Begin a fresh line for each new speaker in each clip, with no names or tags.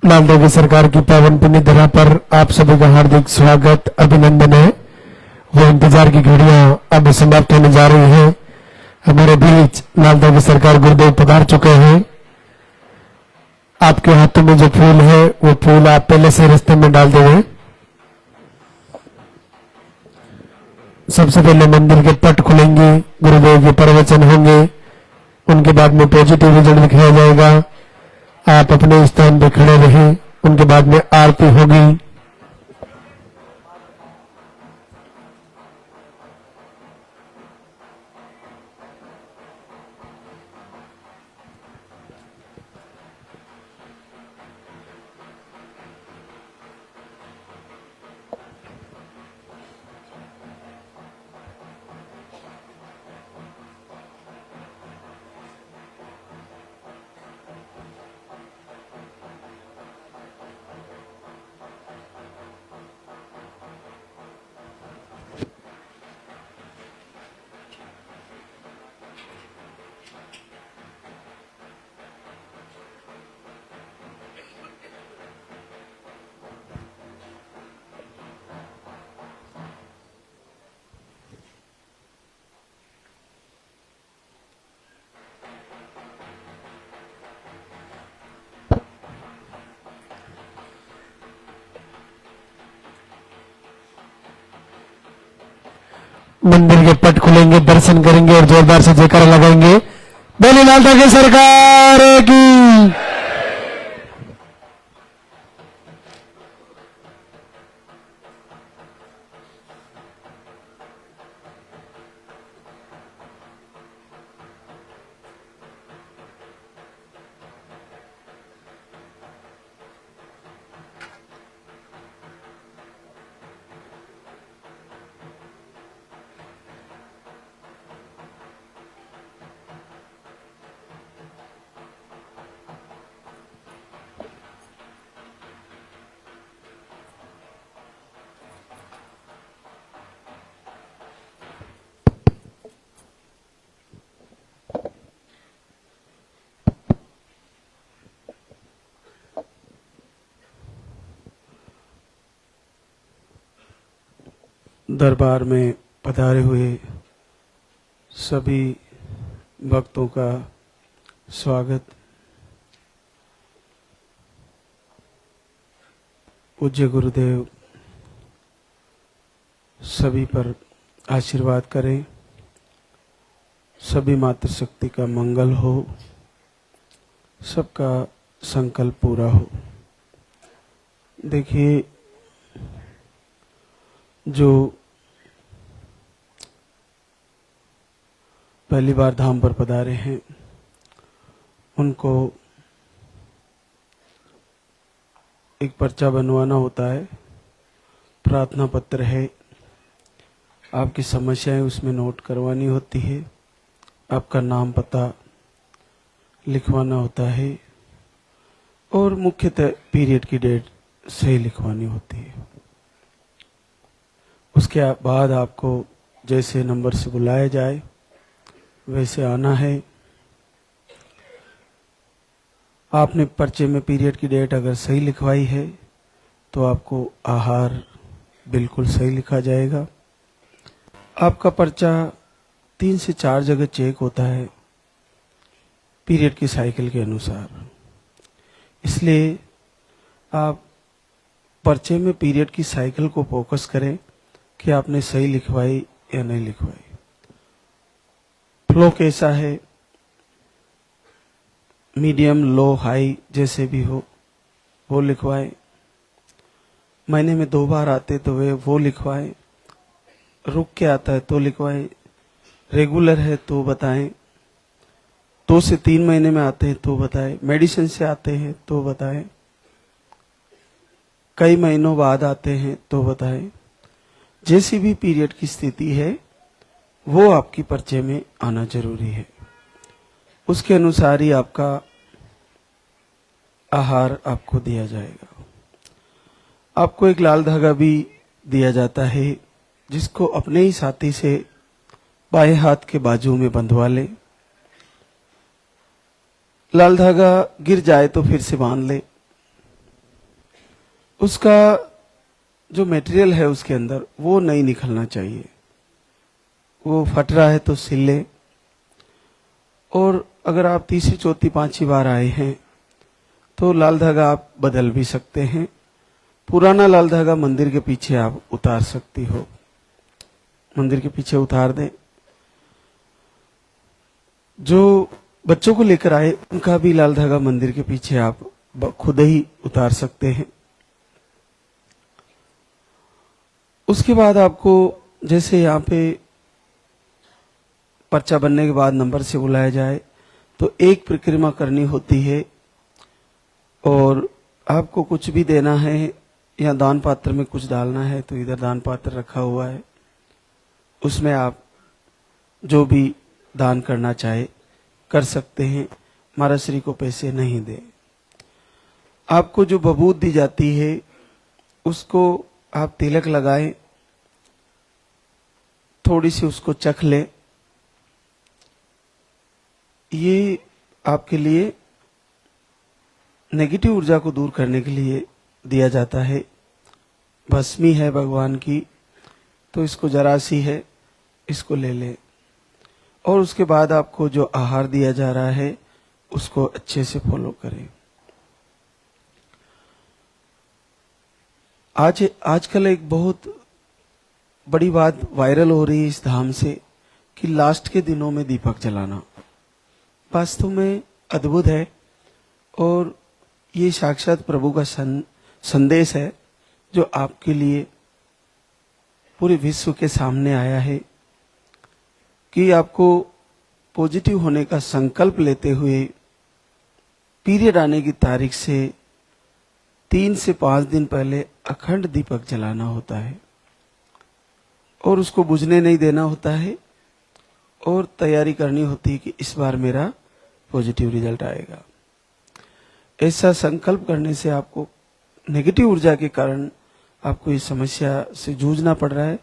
लालदेवी सरकार की पावन पुण्य धरा पर आप सभी का हार्दिक स्वागत अभिनंदन है। वो इंतजार की घड़ियां अब समाप्त होने जा रही हैं। हमारे बीच लालदेवी सरकार गुरुदेव पधार चुके हैं। आपके हाथों में जो फूल है वो फूल आप पहले से रास्ते में डाल देंगे। सबसे पहले मंदिर के पट खुलेंगे, गुरुदेव के प्रवचन होंगे, उनके बाद में पॉजिटिव रिजल्ट दिखाया जाएगा। आप अपने स्थान पर खड़े रहें, उनके बाद में आरती होगी। मंदिर के पट खुलेंगे, दर्शन करेंगे और जोरदार से जयकारा लगाएंगे। बोले लालदेवी सरकार की।
दरबार में पधारे हुए सभी भक्तों का स्वागत। पूज्य गुरुदेव सभी पर आशीर्वाद करें, सभी मातृशक्ति का मंगल हो, सबका संकल्प पूरा हो। देखिए, जो पहली बार धाम पर पधारे हैं उनको एक पर्चा बनवाना होता है, प्रार्थना पत्र है, आपकी समस्याएं उसमें नोट करवानी होती है, आपका नाम पता लिखवाना होता है और मुख्यतः पीरियड की डेट सही लिखवानी होती है। उसके बाद आपको जैसे नंबर से बुलाया जाए वैसे आना है। आपने पर्चे में पीरियड की डेट अगर सही लिखवाई है तो आपको आहार बिल्कुल सही लिखा जाएगा। आपका पर्चा 3 से 4 जगह चेक होता है पीरियड की साइकिल के अनुसार, इसलिए आप पर्चे में पीरियड की साइकिल को फोकस करें कि आपने सही लिखवाई या नहीं लिखवाई। फ्लो कैसा है, मीडियम, लो, हाई जैसे भी हो वो लिखवाएं। महीने में 2 बार आते तो वे वो लिखवाएं, रुक के आता है तो लिखवाएं, रेगुलर है तो बताएं, 2 से 3 महीने में आते हैं तो बताएं, मेडिसिन से आते हैं तो बताएं, कई महीनों बाद आते हैं तो बताएं। जैसी भी पीरियड की स्थिति है वो आपकी पर्चे में आना जरूरी है। उसके अनुसार ही आपका आहार आपको दिया जाएगा। आपको एक लाल धागा भी दिया जाता है जिसको अपने ही साथी से बाएं हाथ के बाजू में बंधवा ले। लाल धागा गिर जाए तो फिर से बांध ले। उसका जो मटेरियल है उसके अंदर वो नहीं निकलना चाहिए। वो फट रहा है तो सिल ले। और अगर आप तीसरी चौथी पांचवी बार आए हैं तो लाल धागा आप बदल भी सकते हैं। पुराना लाल धागा मंदिर के पीछे आप उतार सकती हो, मंदिर के पीछे उतार दें। जो बच्चों को लेकर आए उनका भी लाल धागा मंदिर के पीछे आप खुद ही उतार सकते हैं। उसके बाद आपको जैसे यहाँ पे पर्चा बनने के बाद नंबर से बुलाया जाए तो एक परिक्रमा करनी होती है और आपको कुछ भी देना है या दान पात्र में कुछ डालना है तो इधर दान पात्र रखा हुआ है, उसमें आप जो भी दान करना चाहे कर सकते हैं। महाराज श्री को पैसे नहीं दें। आपको जो बबूत दी जाती है उसको आप तिलक लगाएं, थोड़ी सी उसको चख लें। ये आपके लिए नेगेटिव ऊर्जा को दूर करने के लिए दिया जाता है। भस्मी है भगवान की तो इसको जरा सी है, इसको ले लें। और उसके बाद आपको जो आहार दिया जा रहा है उसको अच्छे से फॉलो करें। आजकल एक बहुत बड़ी बात वायरल हो रही है इस धाम से कि लास्ट के दिनों में दीपक जलाना वास्तव में अद्भुत है और ये साक्षात प्रभु का संदेश है जो आपके लिए पूरे विश्व के सामने आया है कि आपको पॉजिटिव होने का संकल्प लेते हुए पीरियड आने की तारीख से 3 से 5 दिन पहले अखंड दीपक जलाना होता है और उसको बुझने नहीं देना होता है और तैयारी करनी होती है कि इस बार मेरा पॉजिटिव रिजल्ट आएगा। ऐसा संकल्प करने से आपको नेगेटिव ऊर्जा के कारण आपको इस समस्या से जूझना पड़ रहा है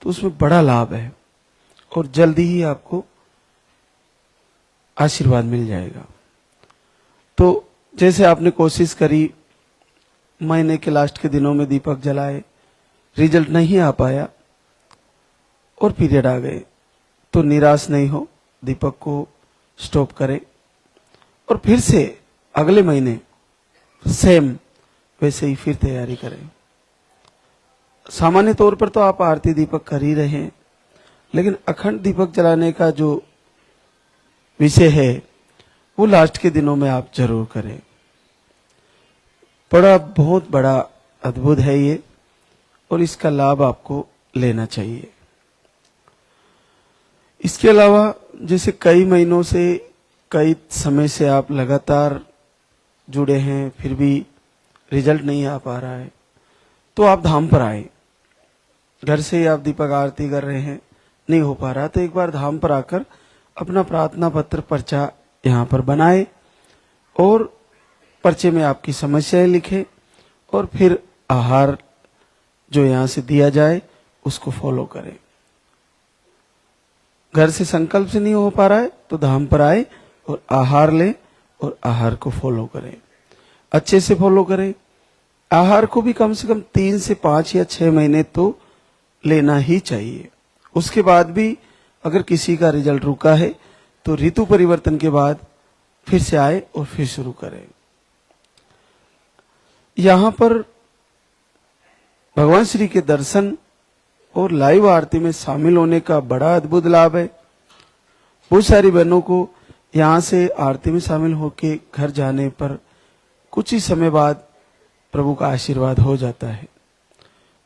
तो उसमें बड़ा लाभ है और जल्दी ही आपको आशीर्वाद मिल जाएगा। तो जैसे आपने कोशिश करी, महीने के लास्ट के दिनों में दीपक जलाए, रिजल्ट नहीं आ पाया और पीरियड आ गए, तो निराश नहीं हो, दीपक को स्टॉप करें और फिर से अगले महीने सेम वैसे ही फिर तैयारी करें। सामान्य तौर पर तो आप आरती दीपक कर ही रहे हैं, लेकिन अखंड दीपक जलाने का जो विषय है वो लास्ट के दिनों में आप जरूर करें। बहुत बड़ा अद्भुत है ये और इसका लाभ आपको लेना चाहिए। इसके अलावा जैसे कई महीनों से कई समय से आप लगातार जुड़े हैं फिर भी रिजल्ट नहीं आ पा रहा है तो आप धाम पर आए। घर से ही आप दीपक आरती कर रहे हैं, नहीं हो पा रहा तो एक बार धाम पर आकर अपना प्रार्थना पत्र पर्चा यहाँ पर बनाए और पर्चे में आपकी समस्याएं लिखें और फिर आहार जो यहाँ से दिया जाए उसको फॉलो करें। घर से संकल्प से नहीं हो पा रहा है तो धाम पर आए और आहार लें और आहार को फॉलो करें, अच्छे से फॉलो करें। आहार को भी कम से कम 3 से 5 या 6 महीने तो लेना ही चाहिए। उसके बाद भी अगर किसी का रिजल्ट रुका है तो ऋतु परिवर्तन के बाद फिर से आए और फिर शुरू करें। यहां पर भगवान श्री के दर्शन और लाइव आरती में शामिल होने का बड़ा अद्भुत लाभ है। बहुत सारी बहनों को यहां से आरती में शामिल होके घर जाने पर कुछ ही समय बाद प्रभु का आशीर्वाद हो जाता है।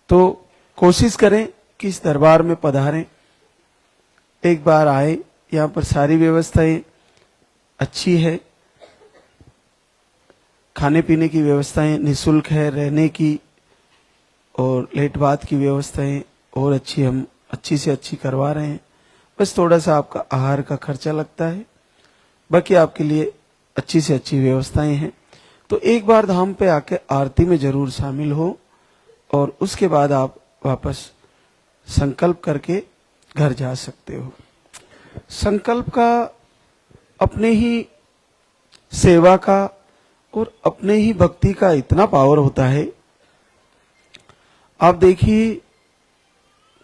तो कोशिश करें कि इस दरबार में पधारें, एक बार आए। यहाँ पर सारी व्यवस्थाएं अच्छी है, खाने पीने की व्यवस्थाएं निःशुल्क है, रहने की और लेट बात की व्यवस्थाएं और अच्छी से अच्छी करवा रहे हैं। बस थोड़ा सा आपका आहार का खर्चा लगता है, बाकी आपके लिए अच्छी से अच्छी व्यवस्थाएं हैं। तो एक बार धाम पे आके आरती में जरूर शामिल हो और उसके बाद आप वापस संकल्प करके घर जा सकते हो। संकल्प का अपने ही सेवा का और अपने ही भक्ति का इतना पावर होता है आप देखिए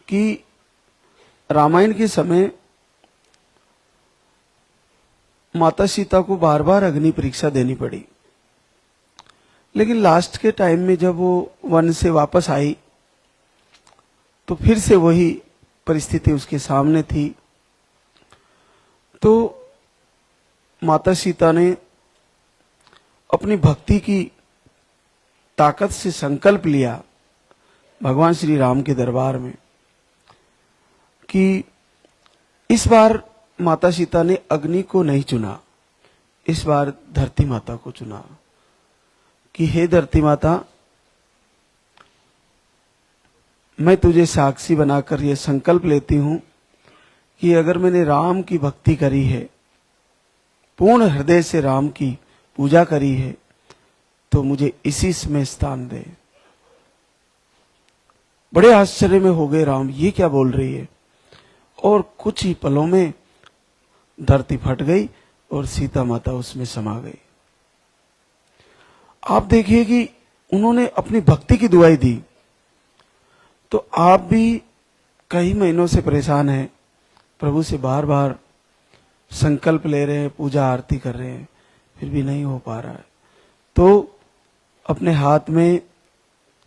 कि रामायण के समय माता सीता को बार बार अग्नि परीक्षा देनी पड़ी, लेकिन लास्ट के टाइम में जब वो वन से वापस आई तो फिर से वही परिस्थिति उसके सामने थी। तो माता सीता ने अपनी भक्ति की ताकत से संकल्प लिया भगवान श्री राम के दरबार में कि इस बार माता सीता ने अग्नि को नहीं चुना, इस बार धरती माता को चुना कि हे धरती माता, मैं तुझे साक्षी बनाकर यह संकल्प लेती हूं कि अगर मैंने राम की भक्ति करी है, पूर्ण हृदय से राम की पूजा करी है, तो मुझे इसी में स्थान दे। बड़े आश्चर्य में हो गए राम, ये क्या बोल रही है। और कुछ ही पलों में धरती फट गई और सीता माता उसमें समा गई। आप देखिए कि उन्होंने अपनी भक्ति की दुआई दी। तो आप भी कई महीनों से परेशान हैं, प्रभु से बार बार संकल्प ले रहे हैं, पूजा आरती कर रहे हैं, फिर भी नहीं हो पा रहा है। तो अपने हाथ में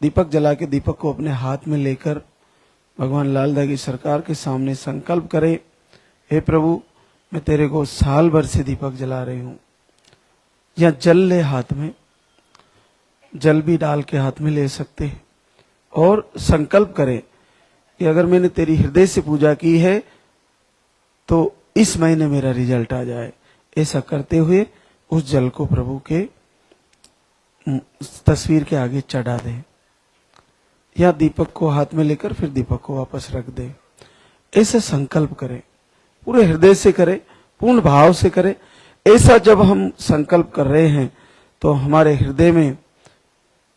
दीपक जला के दीपक को अपने हाथ में लेकर भगवान लाल दागी सरकार के सामने संकल्प करें, हे प्रभु, मैं तेरे को साल भर से दीपक जला रही हूं। या जल ले, हाथ में जल भी डाल के हाथ में ले सकते हैं और संकल्प करें कि अगर मैंने तेरी हृदय से पूजा की है तो इस महीने मेरा रिजल्ट आ जाए। ऐसा करते हुए उस जल को प्रभु के तस्वीर के आगे चढ़ा दे या दीपक को हाथ में लेकर फिर दीपक को वापस रख दे। ऐसा संकल्प करें, पूरे हृदय से करें, पूर्ण भाव से करें। ऐसा जब हम संकल्प कर रहे हैं तो हमारे हृदय में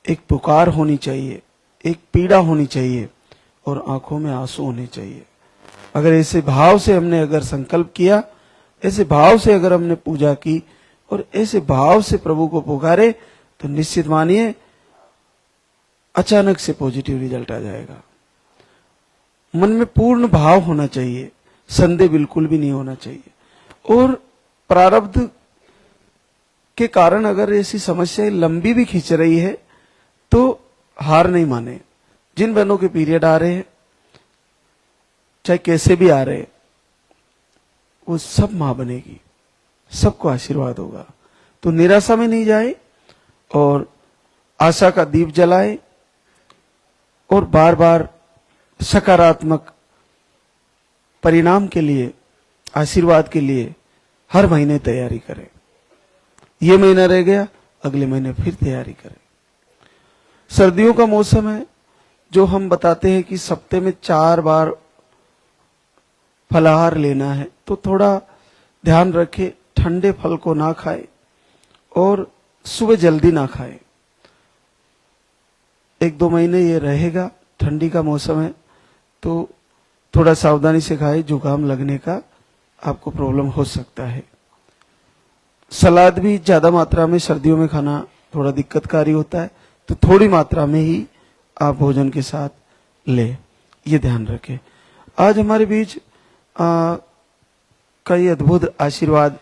एक पुकार होनी चाहिए, एक पीड़ा होनी चाहिए और आंखों में आंसू होने चाहिए। अगर ऐसे भाव से हमने अगर संकल्प किया, ऐसे भाव से अगर हमने पूजा की और ऐसे भाव से प्रभु को पुकारे, तो निश्चित मानिए अचानक से पॉजिटिव रिजल्ट आ जाएगा। मन में पूर्ण भाव होना चाहिए, संदेह बिल्कुल भी नहीं होना चाहिए। और प्रारब्ध के कारण अगर ऐसी समस्याएं लंबी भी खींच रही है तो हार नहीं माने। जिन बहनों के पीरियड आ रहे हैं, चाहे कैसे भी आ रहे हैं, वो सब मां बनेगी, सबको आशीर्वाद होगा। तो निराशा में नहीं जाए और आशा का दीप जलाए और बार बार सकारात्मक परिणाम के लिए, आशीर्वाद के लिए हर महीने तैयारी करें। ये महीना रह गया, अगले महीने फिर तैयारी करें। सर्दियों का मौसम है, जो हम बताते हैं कि सप्ते में 4 बार फलाहार लेना है, तो थोड़ा ध्यान रखें, ठंडे फल को ना खाए और सुबह जल्दी ना खाए। 1-2 महीने ये रहेगा, ठंडी का मौसम है, तो थोड़ा सावधानी से खाए, जुकाम लगने का आपको प्रॉब्लम हो सकता है। सलाद भी ज्यादा मात्रा में सर्दियों में खाना थोड़ा दिक्कतकारी होता है, तो थोड़ी मात्रा में ही आप भोजन के साथ ले, ये ध्यान रखें। आज हमारे बीच कई अद्भुत आशीर्वाद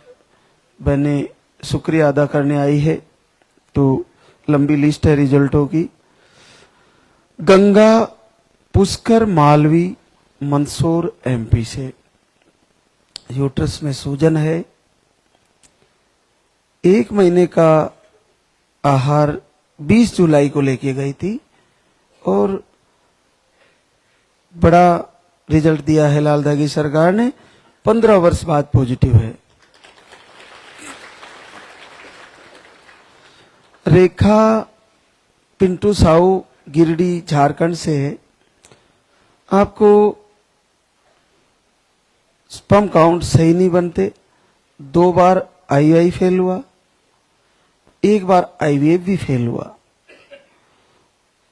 बहने शुक्रिया अदा करने आई है, तो लंबी लिस्ट है रिजल्टों की। गंगा पुष्कर मालवी मंदसौर एमपी से यूट्रस में सूजन है, 1 महीने का आहार 20 जुलाई को लेके गई थी और बड़ा रिजल्ट दिया है लाल दागी सरकार ने, 15 वर्ष बाद पॉजिटिव है। रेखा पिंटू साहू गिरिडीह झारखंड से है। आपको स्पर्म काउंट सही नहीं बनते, 2 बार आईआई फेल हुआ, 1 बार आईवीएफ भी फेल हुआ।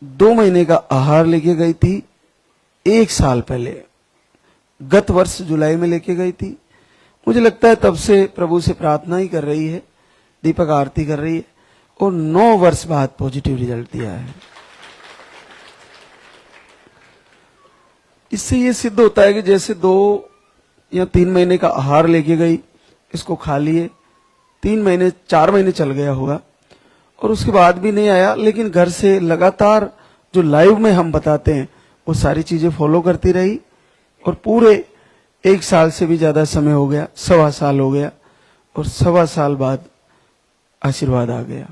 2 महीने का आहार लेके गई थी 1 साल पहले, गत वर्ष जुलाई में लेके गई थी। मुझे लगता है तब से प्रभु से प्रार्थना ही कर रही है, दीपक आरती कर रही है और 9 वर्ष बाद पॉजिटिव रिजल्ट दिया है। इससे ये सिद्ध होता है कि जैसे 2 या 3 महीने का आहार लेके गई, इसको खा लिए, 3 महीने 4 महीने चल गया होगा और उसके बाद भी नहीं आया, लेकिन घर से लगातार जो लाइव में हम बताते हैं वो सारी चीजें फॉलो करती रही और पूरे 1 साल से भी ज्यादा समय हो गया, 1.25 साल हो गया और 1.25 साल बाद आशीर्वाद आ गया।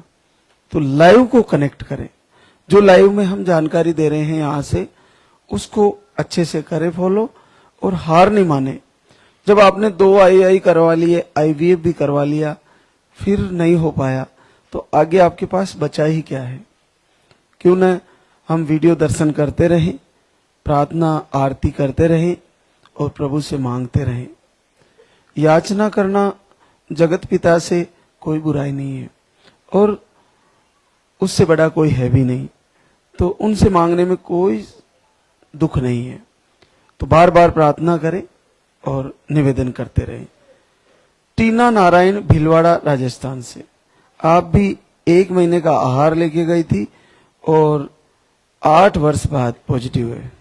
तो लाइव को कनेक्ट करें, जो लाइव में हम जानकारी दे रहे हैं यहां से उसको अच्छे से करें फॉलो और हार नहीं माने। जब आपने 2 आई करवा लिए, IVF भी करवा लिया, फिर नहीं हो पाया, तो आगे आपके पास बचा ही क्या है। क्यों न हम वीडियो दर्शन करते रहें, प्रार्थना आरती करते रहें और प्रभु से मांगते रहें। याचना करना जगत पिता से कोई बुराई नहीं है और उससे बड़ा कोई है भी नहीं, तो उनसे मांगने में कोई दुख नहीं है। तो बार बार प्रार्थना करें और निवेदन करते रहें। टीना नारायण भीलवाड़ा राजस्थान से, आप भी 1 महीने का आहार लेके गई थी और 8 वर्ष बाद पॉजिटिव है।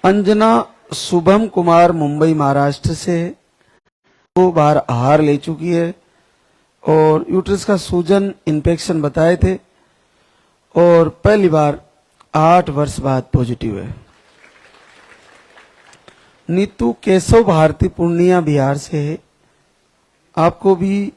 अंजना शुभम कुमार मुंबई महाराष्ट्र से 2 बार आहार ले चुकी है और यूट्रस का सूजन इन्फेक्शन बताए थे और पहली बार 8 वर्ष बाद पॉजिटिव है। नीतू केशव भारती पूर्णिया बिहार से है, आपको भी